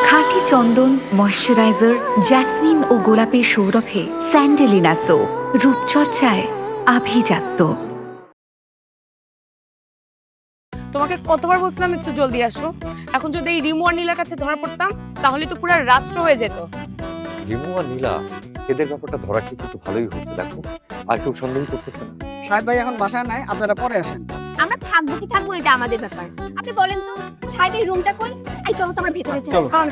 খাঁটি চন্দন, moisturiser, jasmine ও গোলাপের সৌরভে Sandalina so, রূপচর্চায় আভিজাত্য। তোমাকে কতবার বলছিলাম একটু জলদি আসো। এখন যদি এই রিমু আর নীলার কাছে ধরা পড়তাম তাহলে তো পুরো রাষ্ট্র হয়ে যেত। রিমু আর নীলা এদের ব্যাপারটা ধরা কি একটু ভালোই হয়েছে, দেখো আর কেউ সন্দেহ করতেছে না। শাহেদ ভাই এখন বাসায় নাই, আপনারা পরে আসেন। আমরা থাকবো কি থাকবো এটা আমাদের ব্যাপার। আপনি বলেন তো সাহেবের রুমটা কই? এই চলো তো আমরা ভেতরে যাই। খান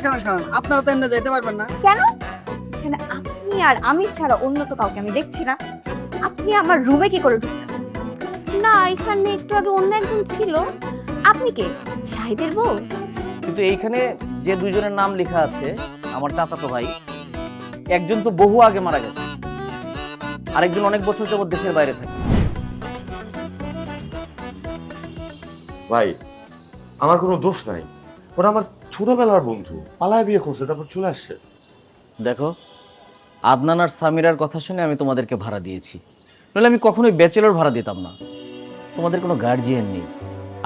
আপনারা তো এমনি যাইতে পারবেন না। কেন? কেন আপনি আর আমি ছাড়া অন্য তো কাউকে আমি দেখছি না। আপনি আমার রুমে কি করে ঢুকলেন? না, এখানে একটু আগে অন্য একজন ছিল। আপনি কে? সাহেবের বউ? কিন্তু এইখানে যে দুইজনের নাম লেখা আছে আমার চাচাতো ভাই, একজন তো বহু আগে মারা গেছে, আরেকজন অনেক বছর যাবত দেশের বাইরে থাকে। ভাই আমার কোনো দোষ নাই, ওরা আমার ছোটবেলার বন্ধু, পালায় বিয়ে করছে তারপর চলে আসছে। দেখো, আদনান আর সামিরার কথা শুনে আমি তোমাদেরকে ভাড়া দিয়েছি, নইলে আমি কখনোই ব্যাচেলর ভাড়া দিতাম না। তোমাদের কোনো গার্জিয়ান নেই,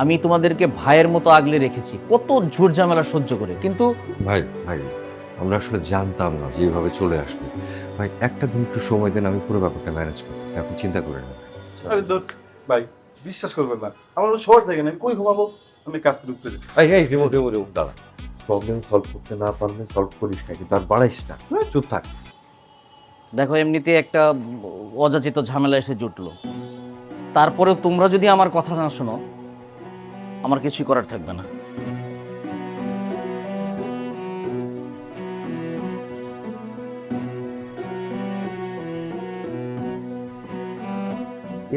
আমি তোমাদেরকে ভাইয়ের মতো আগলে রেখেছি কত ঝুট ঝামেলা সহ্য করে। কিন্তু ভাই ভাই আমরা আসলে জানতাম না যে এইভাবে চলে আসবে। ভাই একটা দিন একটু সময় দেন, আমি পুরো ব্যাপারটা ম্যানেজ করতেছি, আপনি চিন্তা করেন না। আরে দোস্ত ভাই, বিশ্বাস করবেন না, আমার শহর থেকে না কই ঘুমাবো, আমি কাজ করে উঠতে যাই। এই রিমো দাঁড়া, প্রবলেম সলভ করতে না পারলে সলভ করিস না, কিন্তু আর বাড়াইস না, চুপ থাক। দেখো, এমনিতে একটা অযাচিত ঝামেলা এসে জুটলো, তারপরেও তোমরা যদি আমার কথা না শোনো আমার কিছুই করার থাকবে না।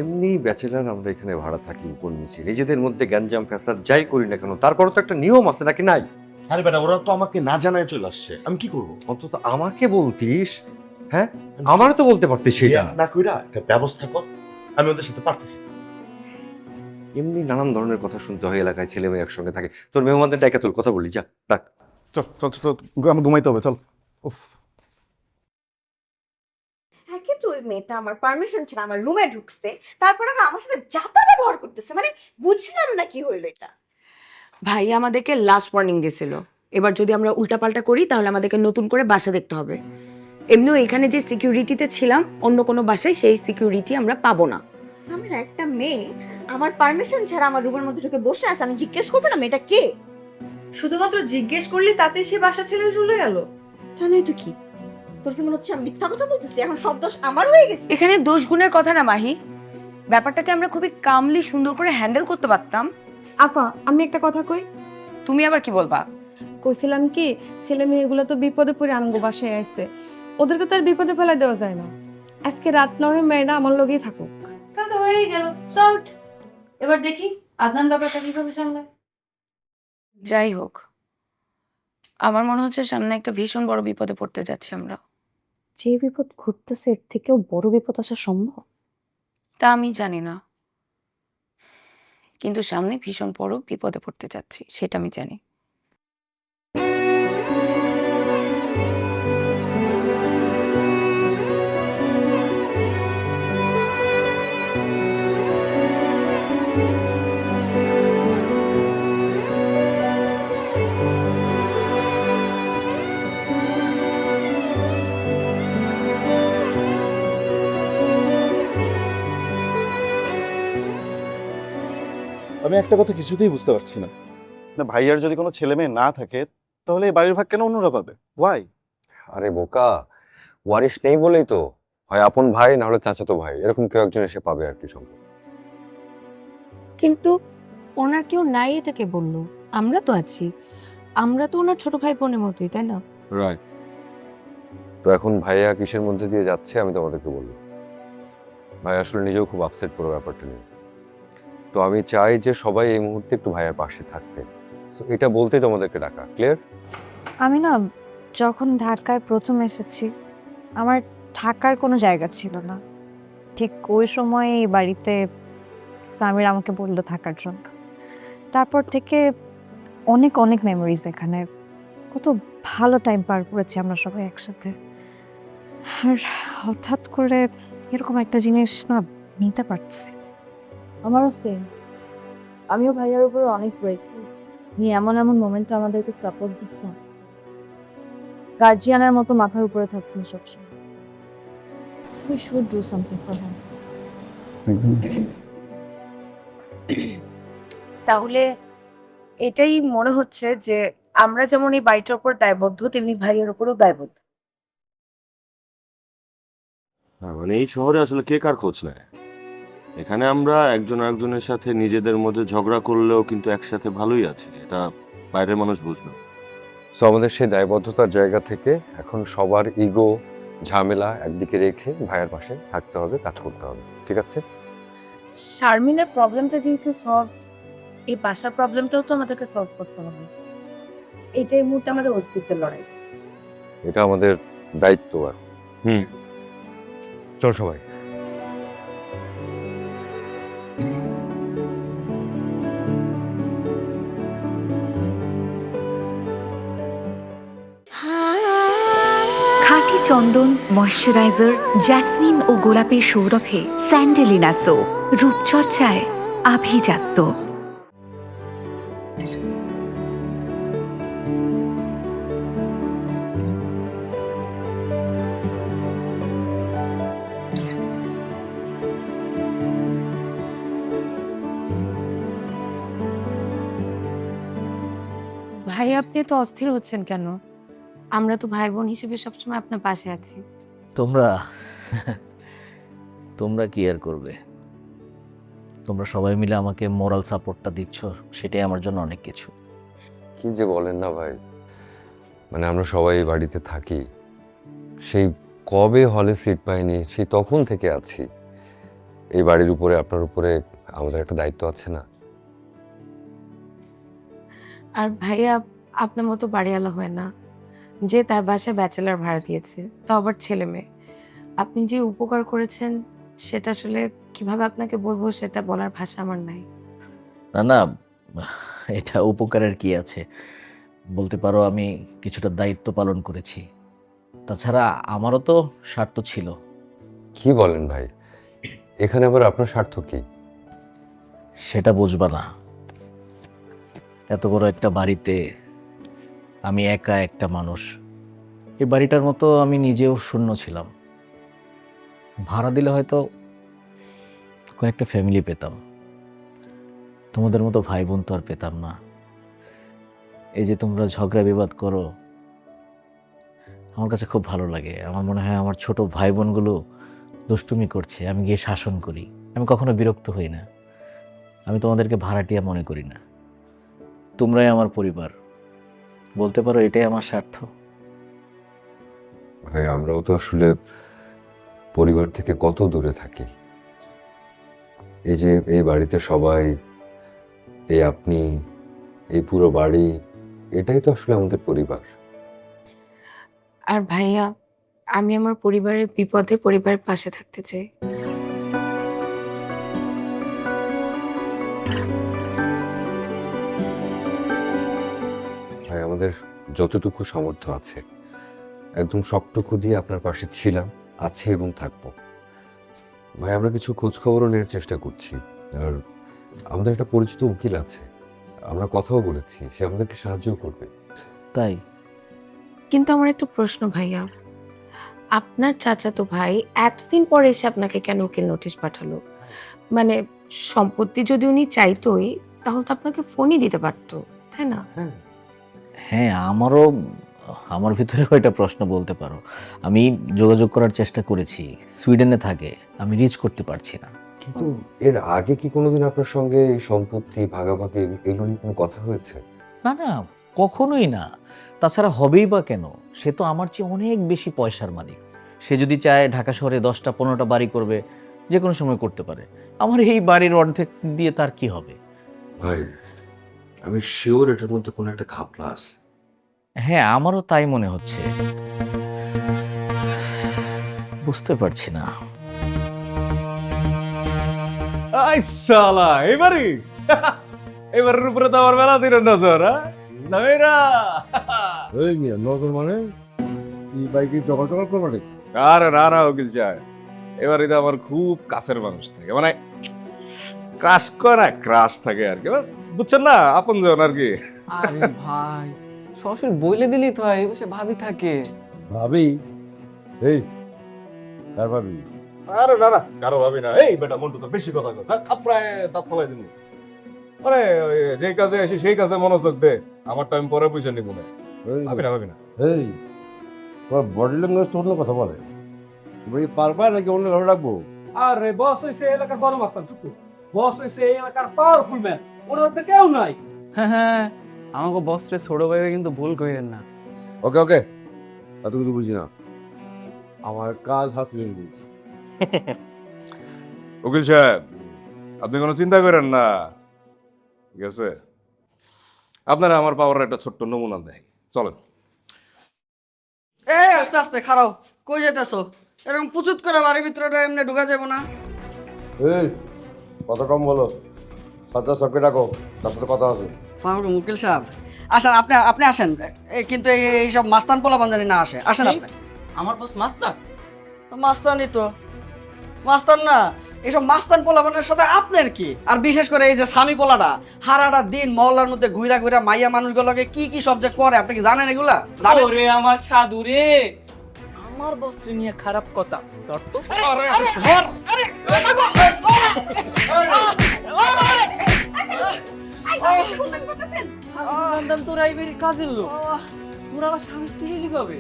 এমনি ব্যাচেলার আমরা এখানে ভাড়া থাকি উপর নিচে, নিজেদের মধ্যে গ্যাঞ্জাম ফ্যাসাদ যাই করি না কেন তারপরও তো একটা নিয়ম আছে নাকি নাই? আরে বেটা, ওরা তো আমাকে না জানায় চলে আসছে, আমি কি করবো? অন্তত আমাকে বলতিস, হ্যাঁ আমারও তো বলতে পারতিস সেটা। না কইরা একটা ব্যবস্থা কর, আমি ওদের সাথে পারতেছি। এমনি নানান ধরনের কথা শুনতে হয়, এলাকায় ছেলে মেয়ে একসঙ্গে থাকে, তোর মেহমানদের ডাকা তোর কথা বলি, যা ডাক। চল চল চল, আমি ঘুমাইতে হবে, চল। উফ, হ্যাঁ, কিন্তু ওই মেয়েটা আমার পারমিশন ছাড়া আমার রুমে ঢুকছে, তারপর আবার আমার সাথে যাতা ব্যবহার করতেছে। মানে বুঝলাম না কি হইলো এটা। ভাই আমাদেরকে লাস্ট ওয়ার্নিং দিয়েছিল, এবার যদি আমরা উল্টাপাল্টা করি তাহলে আমাদেরকে নতুন করে বাসা দেখতে হবে। এমনিও এখানে যে সিকিউরিটিতে ছিলাম অন্য কোনো বাসায় সেই সিকিউরিটি আমরা পাবো না। সামিরা, একটা মেয়ে আমার পারমিশন ছাড়া আমার রুমের মধ্যে ঢুকে বসে আছে, আমি জিজ্ঞেস করবো না মেয়েটা কে? শুধুমাত্র জিজ্ঞেস করলি তাতে সে বাসা ছেড়ে চলে গেল? জানোই তো কি, তোর কি মনে হচ্ছে আমি মিথ্যা কথা বলতেছি? এখন সব দোষ আমার হয়ে গেছে। এখানে দোষ গুণের কথা না মাহি, ব্যাপারটাকে আমরা খুবই কামলি সুন্দর করে হ্যান্ডেল করতে পারতাম। আপা, আমি একটা কথা কই। তুমি আবার কি বলবা? কইছিলাম কি, ছেলে মেয়েগুলো তো বিপদে পড়ে আমগো বাসায় আসছে, ওদেরকে তো আর বিপদে ফেলাই দেওয়া যায় না। আজকে রাত না হয়ে মেয়েরা আমার লগেই থাকুক। তাহলে তো হয়েই গেল, চট। এবার দেখি আদনান ব্যাপারটা কিভাবে সামলায়। যাই হোক, আমার মনে হচ্ছে সামনে একটা ভীষণ বড় বিপদে পড়তে যাচ্ছি আমরা। যে বিপদ ঘটতেছে এর থেকেও বড় বিপদ আসা সম্ভব? তা আমি জানি না, কিন্তু সামনে ভীষণ বড় বিপদে পড়তে যাচ্ছি সেটা আমি জানি। আমি একটা কথা কিছুতেই বুঝতে পারছি না, না ভাইয়ার যদি কোনো ছেলে মেয়ে না থাকে তাহলে এই বাড়ির ভাগ কেন অন্যরা পাবে? ওয়াই? আরে বোকা, ওয়ারিশ নেই বলেই তো, হয় আপন ভাই না হলে চাচাতো ভাই, এরকম কেউ একজন এসে পাবে আর কি সম্ভব। কিন্তু ওনার কেউ নাই এটাকে বললো, আমরা তো আছি, আমরা তো ওনার ছোট ভাই বোনের মতোই, তাই না? রাইট। তো এখন ভাইয়া কিসের মধ্যে দিয়ে যাচ্ছে আমি তোমাদেরকে বলবো। ভাই আসলে নিজেও খুব আপসেট পুরো ব্যাপারটা নিয়ে, তো আমি চাই যে সবাই এই মুহূর্তে একটু ভাইয়ার পাশে থাকতে, তো এটা বলতেই তোমাদেরকে ডাকা। ক্লিয়ার? আমি না যখন ঢাকায় প্রথম এসেছি আমার থাকার কোনো জায়গা ছিল না। ঠিক ওই সময় এই বাড়িতে সামির আমাকে বললো থাকার জন্য। তারপর থেকে অনেক অনেক মেমোরিজ এখানে, কত ভালো টাইম পার করেছি আমরা সবাই একসাথে। আর হঠাৎ করে এরকম একটা জিনিস না নিতে পারছি। আমারও সেম, আমিও ভাইয়ার উপরে অনেক গ্রেটফুল। তুমি এমন এমন মোমেন্টে আমাদেরকে সাপোর্ট দিচ্ছ, গার্জিয়ানের মতো মাথার উপরে থাকছেন সবসময়। We should do something for him. তাহলে এটাই মনে হচ্ছে যে আমরা যেমন এই বাড়িটার উপর দায়বদ্ধ, তেমনি ভাইয়ের উপরও দায়বদ্ধ। মানে এই শহরে আসলে কে কার খোঁজ নেয়? এখানে আমরা একজন আরেকজনের সাথে নিজেদের মধ্যে ঝগড়া করলেও কিন্তু একসাথে ভালোই আছি, এটা বাইরের মানুষ বুঝবে। সো আমাদের সেই দায়বদ্ধতার জায়গা থেকে এখন সবার ইগো ঝামেলা একদিকে রেখে ভাইয়ার পাশে থাকতে হবে, কাজ করতে হবে, ঠিক আছে? শারমিনের প্রবলেমটা যেহেতু সলভ, এই বাসার প্রবলেমটাও তো আমাদেরকে সলভ করতে হবে। এটাই মুহূর্তে আমাদের অস্তিত্বের লড়াই। এটা আমাদের দায়িত্ব। আর চল সবাই। খাঁটি চন্দন ময়শ্চারাইজার, জেসমিন ও গোলাপের সৌরভে স্যান্ডেলিনা সো, রূপচর্চায় আভিজাত্য। ভাই, আপনি তো অস্থির হচ্ছেন কেন? আমরা তো ভাই বোন হিসেবে সবসময় আপনার পাশে আছি। তোমরা তোমরা কি আর করবে? তোমরা সবাই মিলে আমাকে মোরাল সাপোর্টটা দিচ্ছ, সেটাই আমার জন্য অনেক কিছু। কি যে বলেন না ভাই, মানে আমরা সবাই এই বাড়িতে থাকি, সেই কবে হলে সিট পাইনি সেই তখন থেকে আছি। এই বাড়ির উপরে আপনার উপরে আমাদের একটা দায়িত্ব আছে না? আর ভাইয়া আপনার মতো বাড়িওয়ালা হয় না যে তার বাসায় ব্যাচেলার ভাড়া দিয়েছে, তো আবার ছেলে মেয়ে। আপনি যে উপকার করেছেন সেটা আসলে কিভাবে আপনাকে বলবো, সেটা বলার ভাষা আমার নাই। না না, এটা উপকারের কি আছে, বলতে পারো আমি কিছুটা দায়িত্ব পালন করেছি। তাছাড়া আমারও তো স্বার্থ ছিল। কি বলেন ভাই, এখানে আবার আপনার স্বার্থ কি? সেটা বুঝবা না। এত বড় একটা বাড়িতে আমি একা একটা মানুষ। এই বাড়িটার মতো আমি নিজেও শূন্য ছিলাম। ভাড়া দিলে হয়তো কয়েকটা ফ্যামিলি পেতাম, তোমাদের মতো ভাই বোন তো আর পেতাম না। এই যে তোমরা ঝগড়া বিবাদ করো, আমার কাছে খুব ভালো লাগে। আমার মনে হয় আমার ছোট ভাই বোনগুলো দুষ্টুমি করছে, আমি গিয়ে শাসন করি। আমি কখনো বিরক্ত হই না। আমি তোমাদেরকে ভাড়াটিয়া মনে করি না। তোমরাই আমার পরিবার, বলতে পারো এটাই আমার স্বার্থ। ভাই আমরাও তো আসলে পরিবার থেকে কত দূরে থাকি। এই যে এই বাড়িতে সবাই, এই আপনি, এই পুরো বাড়ি, এটাই তো আসলে আমাদের পরিবার। আর ভাইয়া, আমি আমার পরিবারের বিপদে পরিবারের পাশে থাকতে চাই। ভাই আমাদের যতটুকু সামর্থ্য আছে একদম সবটুকু দিয়ে আপনার পাশে ছিলাম, আছে এবং থাকবো। ভাই আমরা কিছু খোঁজ খবরও নেওয়ার চেষ্টা করছি, আর আমাদের একটা পরিচিত উকিল আছে, আমরা কথাও বলেছি, সে আমাদেরকে সাহায্য করবে। তাই? কিন্তু আমার একটা প্রশ্ন ভাইয়া, আপনার চাচাতো ভাই এতদিন পরে এসে আপনাকে কেন উকিল নোটিশ পাঠালো? মানে সম্পত্তি যদি উনি চাইতোই তাহলে তো আপনাকে ফোনই দিতে পারতো, তাই না? হ্যাঁ, আমার ভিতরেও এটা প্রশ্ন বলতে পারো। আমি যোগাযোগ করার চেষ্টা করেছি, সুইডেনে থাকে, আমি রিচ করতে পারছি না। কিন্তু এর আগে কি কোনোদিন আপনার সঙ্গে এই সম্পত্তি ভাগাভাগি এগুলো নিয়ে কোনো কথা হয়েছে? না না, কখনোই না। তাছাড়া হবেই বা কেন? সে তো আমার চেয়ে অনেক বেশি পয়সার মালিক। সে যদি চায় ঢাকা শহরে 10টা 15টা বাড়ি করবে, যে কোনো সময় করতে পারে। আমার এই বাড়ির অর্ধেক দিয়ে তার কি হবে? ভাই আমি শিওর এটার মধ্যে কোনো একটা ঘাপলা আছে। হ্যাঁ, আমারও তাই মনে হচ্ছে, বুঝতে পারছি না। আই সালা, এবারের উপরে তো আমার মেলা দিনের নজর। নজর মানে এই বাইকে জগল জগল করবো নাকি? আরে না না উকিল চায়, এবার এটা আমার খুব কাছের মানুষ থাকে, মানে ক্রাশ করে ক্রাশ থাকে আর কি, বুঝছেন না, আপন জন আর কি। আরে ভাই শ্বশুর বইলে দিলি তো হয়, বসে ভাবি থাকে। ভাবি? এই কার ভাবি? আরে না না, কারো ভাবি না। এই বেটা মন্টু তো বেশি কথা কয়, থাপড়ায় দাঁত ফলাই দিন। আরে ওই যে কাজে আসি সেই কাজে মনোযোগ দে, আমার টাইম পরে বুঝে নিব না। ভাবি না, ভাবি না। এই তোমার বডি ল্যাঙ্গুয়েজ তো অন্য কথা বলে, তুমি কি পারবা নাকি অন্য ধরে রাখবো? আরে বস হইছে এলাকার বড় মাস্টার চুপু, বস হইছে এই এলাকার পাওয়ারফুল ম্যান, ওনার উপরে কেউ নাই। হ্যাঁ, আমাকে বসরে ছোট ভাই কিন্তু ভুল কইরেন না। ওকে ওকে, এত কিছু বুঝি না, আমার কাজ হাসিল বুঝি। উকিল সাহেব, আপনি কোনো চিন্তা করেন না, ঠিক আছে? আপনারা আমার পাওয়ার একটা ছোট্ট নমুনা দেয়, চলেন। এই আস্তে আস্তে খারাও, কই যাইতাছো? এরকম পুচুত করে বাড়ির ভিতরে এমনি ঢুকা যাবো না। এই কথা কম বলো, সাথে সবকে ডাকো, তার সাথে কথা আছে। সালাম আলাইকুম উকিল সাহেব। আসেন, আপনি আসেন। কিন্তু এইসব মাস্তান পোলা বাঞ্জানি না আসে, আসেন আপনি। আমার বস মাস্টার? তো মাস্তানই তো, মাস্তান না। এইসব মাস্তান পোলাপানের সাথে আপনার কি? আর বিশেষ করে এই যে স্বামী পোলাটা হারাটা দিন মহল্লার মধ্যে ঘুরা ঘুরা মাইয়া মানুষগুলোকে কি কি সব যে করে, আপনি কি জানেন এগুলা? ওরে আমার সাধু রে, আমার বসরে নিয়ে খারাপ কথা তোর তো। তোরা এইবারে কাজের লোক, তোরা আমার স্বামী স্ত্রী লিখাবে।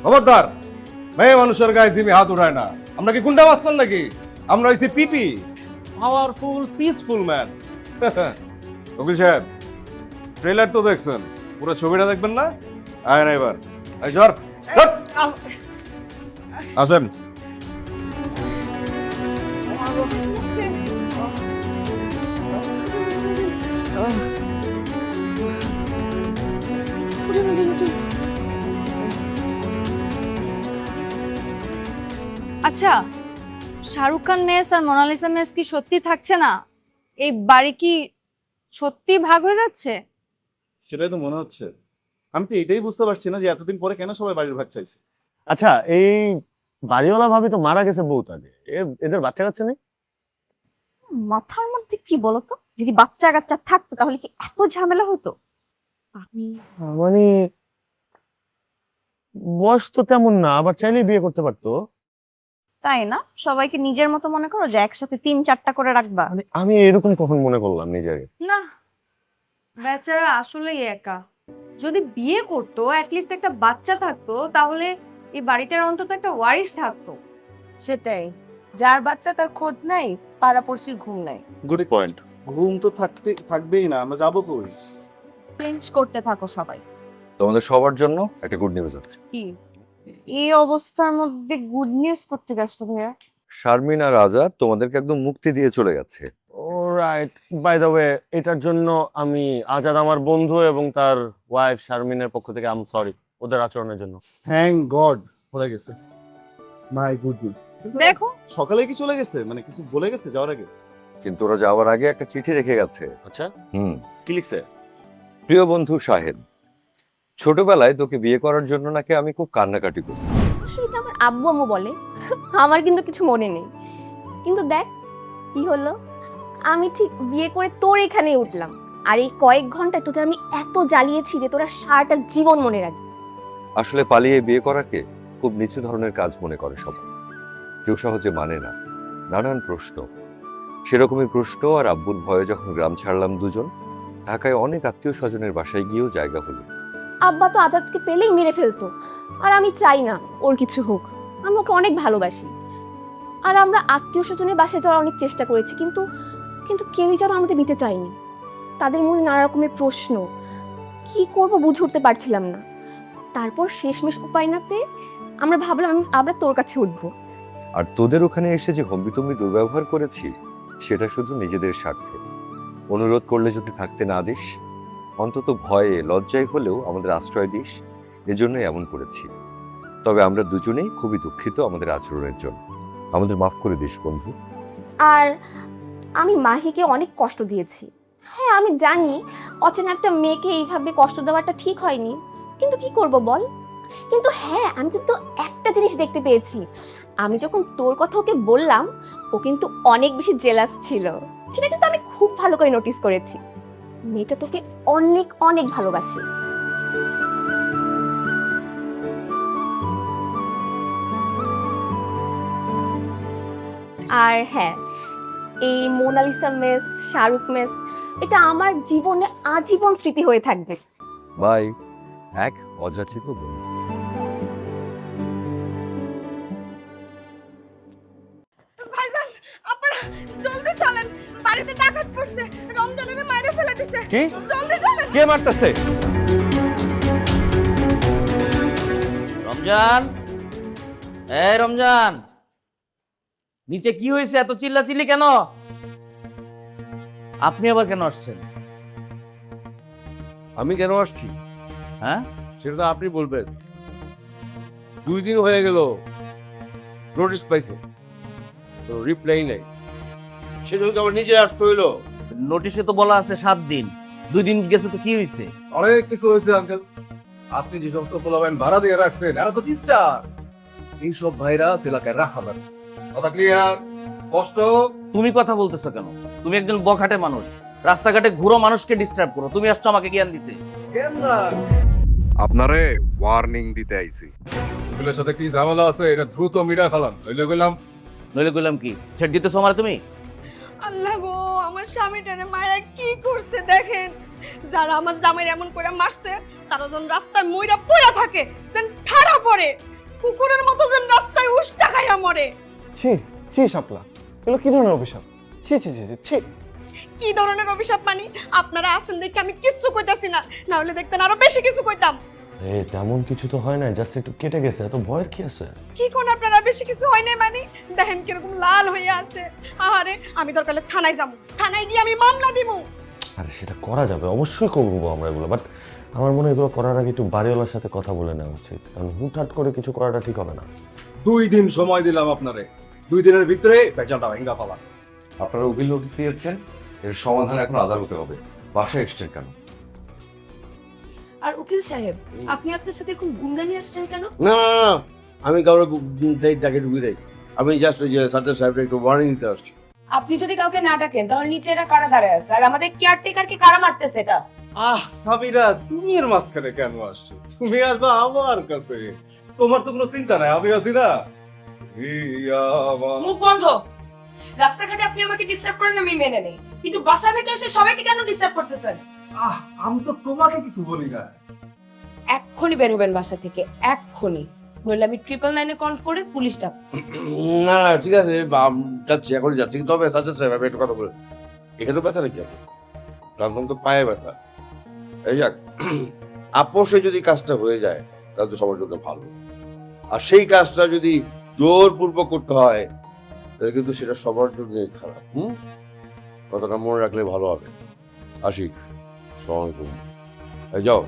খবরদার, মেয়ে মানুষের গায়ে জিমি হাত উঠায় না। আমরা কি গুন্ডা মাস্তান নাকি? আমরা হইছি পিপি, পাওয়ারফুল পিসফুল ম্যান। উকিল সাহেব, ট্রেলার তো দেখছেন, পুরো ছবিটা দেখবেন না? আয় না এবার, এই জ্বর আসেন। আচ্ছা, শাহরুখ খান মেস আর মোনালিসা মেস কি সত্যি থাকছে না? এই বাড়ি কি সত্যি ভাগ হয়ে যাচ্ছে? সেটাই তো মনে হচ্ছে। আমি তো এটাই বুঝতে পারছি না যে এতদিন পরে কেন সবাই বাড়ির ভাগ চাইছে। আচ্ছা, এই বাড়িওয়ালা ভাবি তো মারা গেছে বহুত আগে, এদের বাচ্চা কাচ্চা নেই? মাথার মধ্যে কি বলতো, যদি বাচ্চা কাচ্চা থাকতো তাহলে কি এত ঝামেলা হতো? আমি মানে বয়স তো তেমন না, আবার চাইলেই বিয়ে করতে পারতো। তাই না? সবাইকে নিজের মতো মনে করো যে একসাথে 3-4টা করে রাখবা? মানে আমি এরকম কখন মনে করলাম নিজেকে? না, বেচারা আসলেই একা। যদি বিয়ে করতো, অ্যাটলিস্ট একটা বাচ্চা থাকতো, তাহলে এই বাড়িটার অন্তত একটা ওয়ারিশ থাকতো। সেটাই, যার বাচ্চা তার খোঁজ নাই, পাড়াপড়শির ঘুম নাই। Good point. ঘুম তো থাকবেই না, আমরা যাবো কই? চেঞ্জ করতে থাকো সবাই। তোমাদের সবার জন্য একটা গুড নিউজ আছে। কি এই অবস্থার মধ্যে গুড নিউজ করতে গেছো ভাইয়া? শারমিন আর আজাদ তোমাদেরকে একদম মুক্তি দিয়ে চলে গেছে। অলরাইট, বাই দ্য ওয়ে, এটার জন্য আমি আজাদ আমার বন্ধু এবং তার ওয়াইফ শারমিনের পক্ষ থেকে আম সরি ওদের আচরণের জন্য। থ্যাংক গড হয়ে গেছে। মাই গুড নিউজ। দেখো, সকালে কি চলে গেছে? মানে কিছু বলে গেছে যাওয়ার আগে? কিন্তু ওরা যাওয়ার আগে একটা চিঠি রেখে গেছে। আচ্ছা, হুম। কি লিখছে? প্রিয় বন্ধু শাহেদ, ছোটবেলায় তোকে বিয়ে করার জন্য নাকি আমি খুব কান্নাকাটি করি। সেটা আমার আব্বু আম্মু বলে, আমার কিন্তু কিছু মনে নেই। কিন্তু দেখ কি হলো, আমি ঠিক বিয়ে করে তোর এখানেই উঠলাম, আর এই কয়েক ঘন্টায় তোদের আমি এত জ্বালিয়েছি যে তোরা সারাটা জীবন মনে রাখবি। আসলে পালিয়ে বিয়ে করাকে খুব নিচু ধরনের কাজ মনে করে সবাই, কেউ সহজে মানে না। নানান প্রশ্ন, সেরকমই প্রশ্ন আর আব্বুর ভয়ে যখন গ্রাম ছাড়লাম দুজন, ঢাকায় অনেক আত্মীয় স্বজনের বাসায় গিয়েও জায়গা হলো। আব্বা তো আজাদকে পেলেই মেরে ফেলতো, আর আমি চাই না ওর কিছু হোক। আমি ওকে অনেক ভালোবাসি, আর আমরা আত্মীয় স্বজনের বাসায় যাওয়ার অনেক চেষ্টা করেছি, কিন্তু কিন্তু কেউই যেন আমাদের নিতে চায়নি। তাদের মনে নানা রকমের প্রশ্ন, কি করব বুঝে উঠতে পারছিলাম না। তারপর শেষমেশ উপায় না পেয়ে আমরা ভাবলাম আমরা তোর কাছে উঠবো। আর তোদের ওখানে এসে যে হম্বিতম্বি দুর্ব্যবহার করেছি, সেটা শুধু নিজেদের স্বার্থে। অনুরোধ করলে যদি থাকতে না দিস, অন্তত ভয়ে লজ্জায় হলেও আমাদের আশ্রয় দিস, এজন্যই এমন করেছি। তবে আমরা দুজনেই খুবই দুঃখিত আমাদের আচরণের জন্য, আমাদের মাফ করে দিস বন্ধু। আর আমি মাহিকে অনেক কষ্ট দিয়েছি। হ্যাঁ আমি জানি অচেনা একটা মেয়েকে এইভাবে কষ্ট দেওয়াটা ঠিক হয়নি, কিন্তু কি করব বল। কিন্তু হ্যাঁ, আমি কিন্তু একটা জিনিস দেখতে পেয়েছি, আমি যখন তোর কথা ওকে বললাম, ও কিন্তু অনেক বেশি জেলাস ছিল। সেটা কিন্তু আমি খুব ভালো করে নোটিস করেছি। মেয়েটা তোকে অনেক অনেক ভালোবাসে। আর হ্যাঁ, এই মোনালিসা মেস, শাহরুখ মেস, এটা আমার জীবনে আজীবন স্মৃতি হয়ে থাকবে। বাই। এক অযাচিত বন্ধু। ভাইজান, আপনারা জলদি চলেন, বাড়িতে ডাকাত পড়ছে, রমজানের মাইরে ফেলে দিছে। কি? জলদি চলেন। কে মারতেছে? রমজান, এই রমজান, নিচে কি হয়েছে? এত চিল্লাচিল্লি কেন? আপনি আবার কেন আসছেন? আমি কেন আসছি হ্যাঁ, সেটা তো আপনি বলবেন। 2 দিন হয়ে গেল নোটিশ পাইছে, তো রিপ্লাই নেই, সেজন্য তো আবার নিজে আসতে হইলো। নোটিশে তো বলা আছে 7 দিন, 2 দিন গেছে তো কি হয়েছে? অনেক কিছু হয়েছে আঙ্কেল। আপনি যে সমস্ত পোলাবেন ভাড়া দিয়ে রাখছেন, এরা তো ডিস্টার। এইসব ভাইরাস এলাকায় রাখা যাবে। কথা ক্লিয়ার? স্পষ্ট? তুমি কথা বলতেছো কেন? তুমি একজন বখাটে মানুষ, রাস্তাঘাটে ঘুরো মানুষকে ডিস্টার্ব করো। তুমি আসছো আমাকে জ্ঞান দিতে। কেন না? আপনারে ওয়ার্নিং দিতে আইছি। এগুলোর সাথে কি ঝামেলা আছে এটা দ্রুত মিটা খালাম, নইলে গেলাম। নইলে কইলাম কি? ছেড় দিতেছো আমার তুমি? আল্লাহ গো, আমার স্বামীটারে মায়েরা কি করছে দেখেন। যারা আমার জামাইর এমন করে মারছে, তারা যেন রাস্তায় মইরা পড়ে থাকে, যেন ঠাড়া পড়ে, কুকুরের মতো যেন রাস্তায় উষ্টা খাইয়া মরে। ছি ছি শাপলা, এগুলো কি ধরনের অভিশাপ? ছি ছি ছি ছি। কি ধরনের অভিশাপ মানি? আপনারা আছেন দেখে আমি কিচ্ছু কইতাছি না, না হলে দেখতেন আরো বেশি কিছু কইতাম। তেমন কিছু তো হয় না, জাস্ট একটু কেটে গেছে, এত ভয়ের কি আছে? কি কোন আপনারা বেশি কিছু হয় নাই মানে? দেখেন কিরকম লাল হয়ে আছে। আরে আমি দরকার হলে থানায় যাবো, থানায় গিয়ে আমি মামলা দিমু। আরে সেটা করা যাবে, অবশ্যই করবো আমরা এগুলো, বাট আমার মনে হয় এগুলো করার আগে একটু বাড়িওয়ালার সাথে কথা বলে নেওয়া উচিত, কারণ হুটহাট করে কিছু করাটা ঠিক হবে না। 2 দিন সময় দিলাম আপনারে, 2 দিনের ভিতরে বেচাটা ভেঙ্গা ফেলা। আপনারা উকিল নোটিশ দিয়েছেন, এর সমাধান এখন আদালতে হবে। বাসায় এসছেন কেন? আর উকিল সাহেব, আপনি আপনার সাথে এরকম গুন্ডা নিয়ে আসছেন কেন? না না না, আমি কাউকে ডাকে ঢুকি দেই। আমি জাস্ট ওই যে সাজ্জাদ সাহেবকে একটু ওয়ার্নিং দিতে আসছি। আপনি যদি কাউকে না ডাকেন তাহলে নিচে এরা কারা দাঁড়ায় আছে, আর আমাদের কেয়ারটেকারকে কারা মারতেছে এটা? সামিরা, তুমি এর মাঝখানে কেন আসছো? তুমি আসবা আমার কাছে, তোমার তো কোনো চিন্তা নাই, আমি আছি না। মুখ বন্ধ। রাস্তাঘাটে আপনি আমাকে ডিস্টার্ব করেন, আমি মেনে নেই, কিন্তু বাসার ভেতরে এসে সবাইকে কেন ডিস্টার্ব করতেছেন? আমি তো তোমাকে কিছু বলি না। এক্ষুনি বের হবেন বাসা থেকে, এক্ষুনি, নইলে আমি 999-এ কল করে পুলিশ ডাক। না না ঠিক আছে, যাচ্ছি, এখন যাচ্ছি, তবে সাজ্জাদ সাহেব আমি একটা কথা বলি। এখানে তো ব্যথা নাকি আপনার? রামধন তো পায়ে ব্যথা। এই যাক, আপোষে যদি কাজটা হয়ে যায় তাহলে তো সবার জন্য ভালো। আর সেই কাজটা যদি জোরপূর্বক করতে হয় তাহলে কিন্তু সেটা সবার জন্যই খারাপ। কথাটা মনে রাখলে ভালো হবে। আসি, আসসালামু আলাইকুম। এই যাও।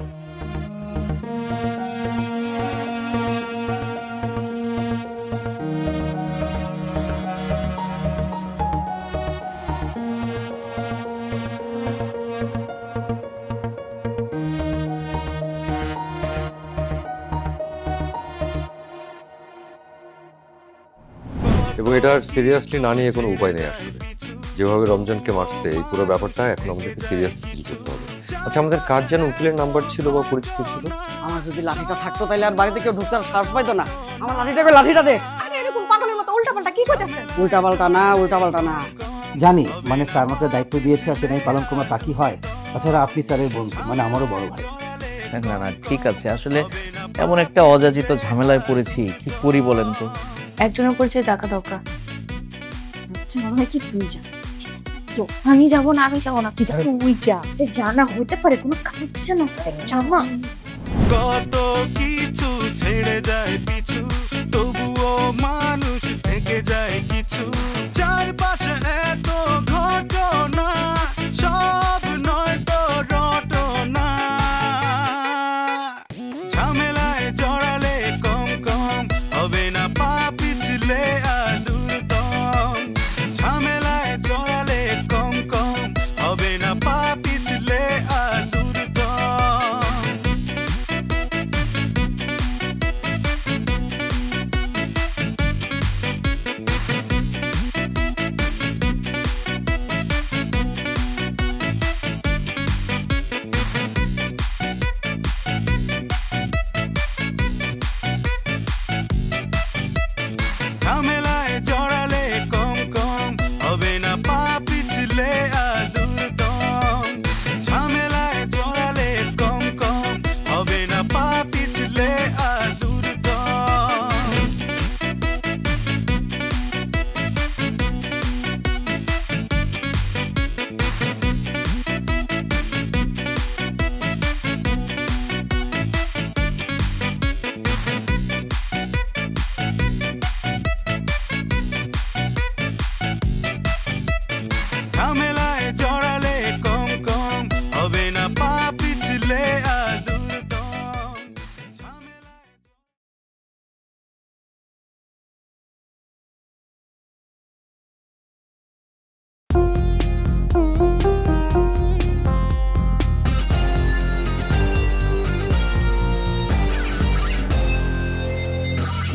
এবং এটা সিরিয়াসলি না নিয়ে কোনো উপায় নেই আসলে। যেভাবে রমজানকে মারছে, এই পুরো ব্যাপারটা এখন আমাদেরকে সিরিয়াসলি ডিল করতে হবে। আচ্ছা, আমাদের কার যেন উকিলের নাম্বার ছিল বা পরিচিত ছিল? আমার যদি লাঠিটা থাকতো তাহলে আর বাড়িতে কেউ ঢুকতে সাহস পাইতো না। আমার লাঠিটা দে। আরে এরকম পাগলের মতো উল্টাপাল্টা কি কইতাছেন? উল্টাপাল্টা না। জানি, মানে স্যার আমাকে দায়িত্ব দিয়েছে, আর সেটাই পালন করা তা কি হয়? তাছাড়া আপনি স্যারের বন্ধু, মানে আমারও বড় ভাই। না না ঠিক আছে, আসলে এমন একটা অযাচিত ঝামেলায় পড়েছি, কি করি বলেন তো? একজনের পরিচয় টাকা দরকার। আচ্ছা মানে কি তুই যা? আমি যাবো না, আমি যাবো না, তুই যা, তুই যা। জানা হইতে পারে কোনো কানেকশন আছে, জানা। কত কিছু ছেড়ে যায় পিছু, তবুও মানুষ থেকে যায় কিছু।